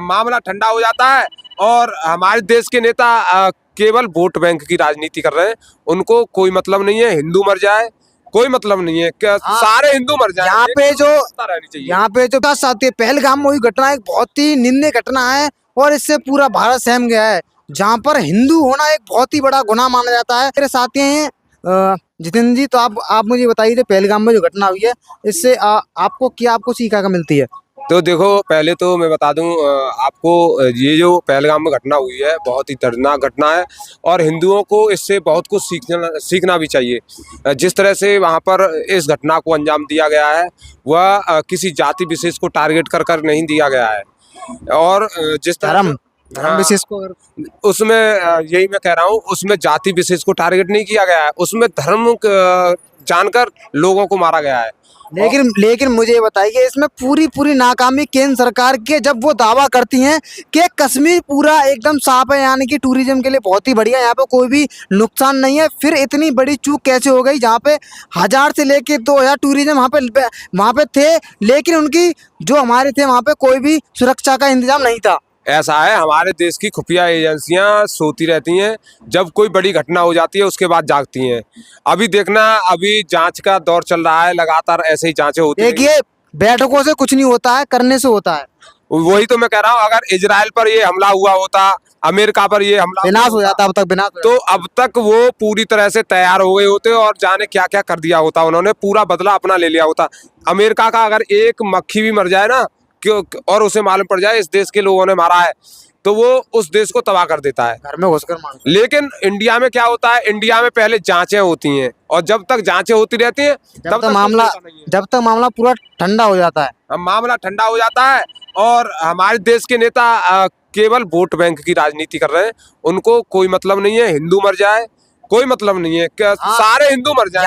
मामला ठंडा हो जाता है और हमारे देश के नेता केवल वोट बैंक की राजनीति कर रहे हैं। उनको कोई मतलब नहीं है हिंदू मर जाए, कोई मतलब नहीं है क्या सारे हिंदू मर जाए। यहाँ पे जो पहलगाम में हुई घटना एक बहुत ही निंदनीय घटना है और इससे पूरा भारत सहम गया है, जहाँ पर हिंदू होना एक बहुत ही बड़ा गुनाह माना जाता है। मेरे साथी हैं जितिन जी, तो आप मुझे बताइए पहलगाम में जो घटना हुई है इससे आपको सीखा का मिलती है? तो देखो, पहले तो मैं बता दूं आपको, ये जो पहलगाम में घटना हुई है बहुत ही दर्दनाक घटना है और हिंदुओं को इससे बहुत कुछ सीखना भी चाहिए। जिस तरह से वहाँ पर इस घटना को अंजाम दिया गया है वह किसी जाति विशेष को टारगेट कर नहीं दिया गया है। और जिस तरह धर्म विशेष को उसमें यही मैं कह रहा हूँ, उसमें जाति विशेष को टारगेट नहीं किया गया है, उसमें धर्म जानकर लोगों को मारा गया है। लेकिन मुझे बताइए इसमें पूरी नाकामी केंद्र सरकार के, जब वो दावा करती हैं कि कश्मीर पूरा एकदम साफ है, यानी कि टूरिज्म के लिए बहुत ही बढ़िया, यहाँ पे कोई भी नुकसान नहीं है, फिर इतनी बड़ी चूक कैसे हो गई जहाँ पे 1000 से लेके 2000 टूरिज्म वहाँ पे थे, लेकिन उनकी जो हमारे थे वहाँ पे कोई भी सुरक्षा का इंतजाम नहीं था। ऐसा है, हमारे देश की खुफिया एजेंसियां सोती रहती हैं, जब कोई बड़ी घटना हो जाती है उसके बाद जागती हैं। अभी देखना, अभी जांच का दौर चल रहा है, लगातार ऐसे ही जांचें होती हैं। देखिए, बैठकों से कुछ नहीं होता है, करने से होता है। वही तो मैं कह रहा हूँ, अगर इजराइल पर ये हमला हुआ होता, अमेरिका पर ये हमला विनाश हो जाता, अब तक विनाश, तो अब तक वो पूरी तरह से तैयार हो गए होते और जाने क्या क्या कर दिया होता, उन्होंने पूरा बदला अपना ले लिया होता। अमेरिका का अगर एक मक्खी भी मर जाए ना और उसे मालूम पड़ जाए इस देश के लोगों ने मारा है, तो वो उस देश को तबाह कर देता है, घर में घुसकर मार। लेकिन इंडिया में क्या होता है, इंडिया में पहले जांचें होती हैं और जब तक जांचें होती रहती हैं जब तक मामला पूरा ठंडा हो जाता है, मामला ठंडा हो जाता है और हमारे देश के नेता केवल वोट बैंक की राजनीति कर रहे हैं। उनको कोई मतलब नहीं है हिंदू मर जाए, कोई मतलब नहीं है क्या सारे हिंदू मर जाए।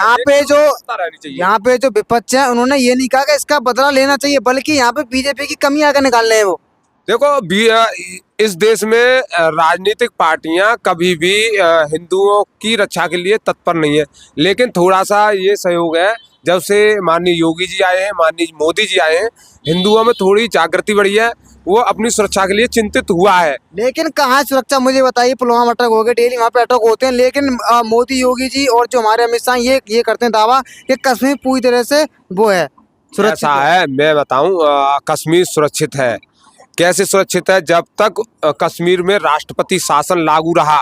यहाँ पे जो विपक्ष है उन्होंने ये नहीं कहा कि इसका बदला लेना चाहिए, बल्कि यहाँ पे बीजेपी की कमी आकर निकाल रहे हैं वो। देखो, इस देश में राजनीतिक पार्टियां कभी भी हिंदुओं की रक्षा के लिए तत्पर नहीं है, लेकिन थोड़ा सा ये सहयोग है, जब से माननीय योगी जी आए हैं, माननीय मोदी जी आए हैं, हिंदुओं में थोड़ी जागृति बढ़ी है, वो अपनी सुरक्षा के लिए चिंतित हुआ है। लेकिन कहाँ सुरक्षा, मुझे बताइए, पुलवामा अटैक हो गए, डेली वहाँ पे अटैक होते हैं, लेकिन मोदी योगी जी और जो हमारे अमित शाह ये करते हैं दावा कि कश्मीर पूरी तरह से वो है सुरक्षित है। मैं बताऊं, कश्मीर सुरक्षित है। कैसे सुरक्षित है? जब तक कश्मीर में राष्ट्रपति शासन लागू रहा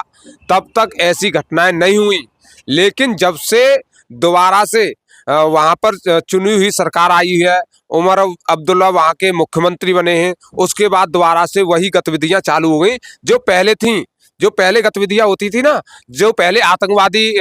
तब तक ऐसी घटनाएं नहीं हुई, लेकिन जब से दोबारा से वहां पर चुनी हुई सरकार आई है, उमर अब्दुल्ला वहां के मुख्यमंत्री बने हैं, उसके बाद दोबारा से वही गतिविधियां चालू हो गई जो पहले थी। जो पहले गतिविधियां होती थी ना, जो पहले आतंकवादी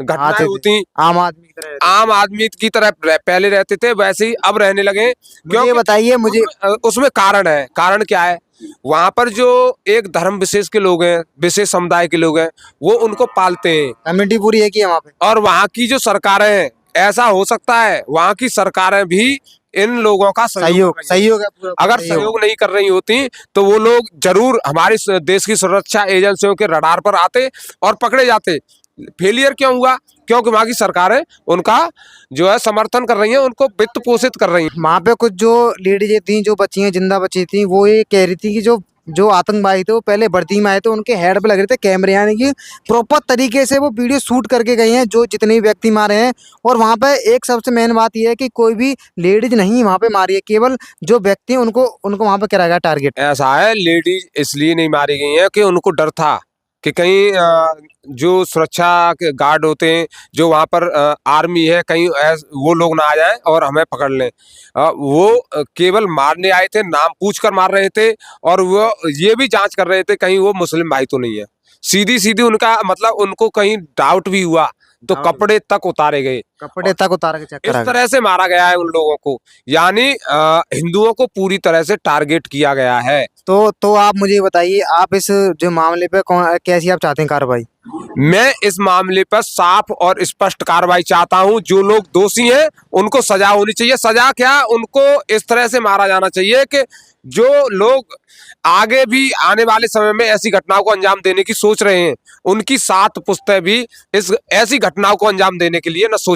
घटनाएं होती, आम आदमी की तरह पहले रहते थे, वैसे ही अब रहने लगे। क्यों बताइए मुझे, उसमें कारण है। कारण क्या है? वहां पर जो एक धर्म विशेष के लोग हैं, विशेष समुदाय के लोग हैं, वो उनको पालते हैं, कम्युनिटी पूरी एक ही है वहाँ पे। और वहाँ की जो सरकारें हैं, ऐसा हो सकता है वहाँ की सरकारें भी इन लोगों का सहयोग अगर सहयोग नहीं कर रही होती तो वो लोग जरूर हमारे देश की सुरक्षा एजेंसियों के रडार पर आते और पकड़े जाते। फेलियर क्यों हुआ? क्योंकि वहाँ की सरकारें उनका जो है समर्थन कर रही हैं, उनको वित्त पोषित कर रही हैं। वहाँ पे कुछ जो लेडीज थी, जो बच्ची हैं, जिंदा बची थी, वो ये कह रही थी कि जो आतंकवादी थे वो पहले वर्दी में आए थे, उनके हेड पे लग रहे थे कैमरे, यानी कि प्रॉपर तरीके से वो वीडियो शूट करके गई हैं जो जितने भी व्यक्ति मारे हैं। और वहाँ पे एक सबसे मेन बात यह है कि कोई भी लेडीज नहीं वहाँ पे मारी है, केवल जो व्यक्ति उनको वहाँ पे करा गया टारगेट। ऐसा है, लेडीज इसलिए नहीं मारी गई है कि उनको डर था कि कहीं जो सुरक्षा के गार्ड होते हैं, जो वहाँ पर आर्मी है, कहीं वो लोग ना आ जाएं और हमें पकड़ लें। वो केवल मारने आए थे, नाम पूछकर मार रहे थे, और वो ये भी जांच कर रहे थे कहीं वो मुस्लिम भाई तो नहीं है। सीधी उनका मतलब, उनको कहीं डाउट भी हुआ तो कपड़े तक उतारे गए, इस तरह से मारा गया है उन लोगों को। यानी हिंदुओं को पूरी तरह से टारगेट किया गया है। तो आप मुझे बताइए, आप इस जो मामले पे कैसी आप चाहते हैं कार्रवाई? मैं इस मामले पर साफ और स्पष्ट कार्रवाई चाहता हूं। जो लोग दोषी हैं उनको सजा होनी चाहिए। सजा क्या, उनको इस तरह से मारा जाना चाहिए कि जो लोग आगे भी आने वाले समय में ऐसी घटनाओं को अंजाम देने की सोच रहे हैं, उनकी 7 पुश्तें भी इस ऐसी घटनाओं को अंजाम देने के लिए न सोच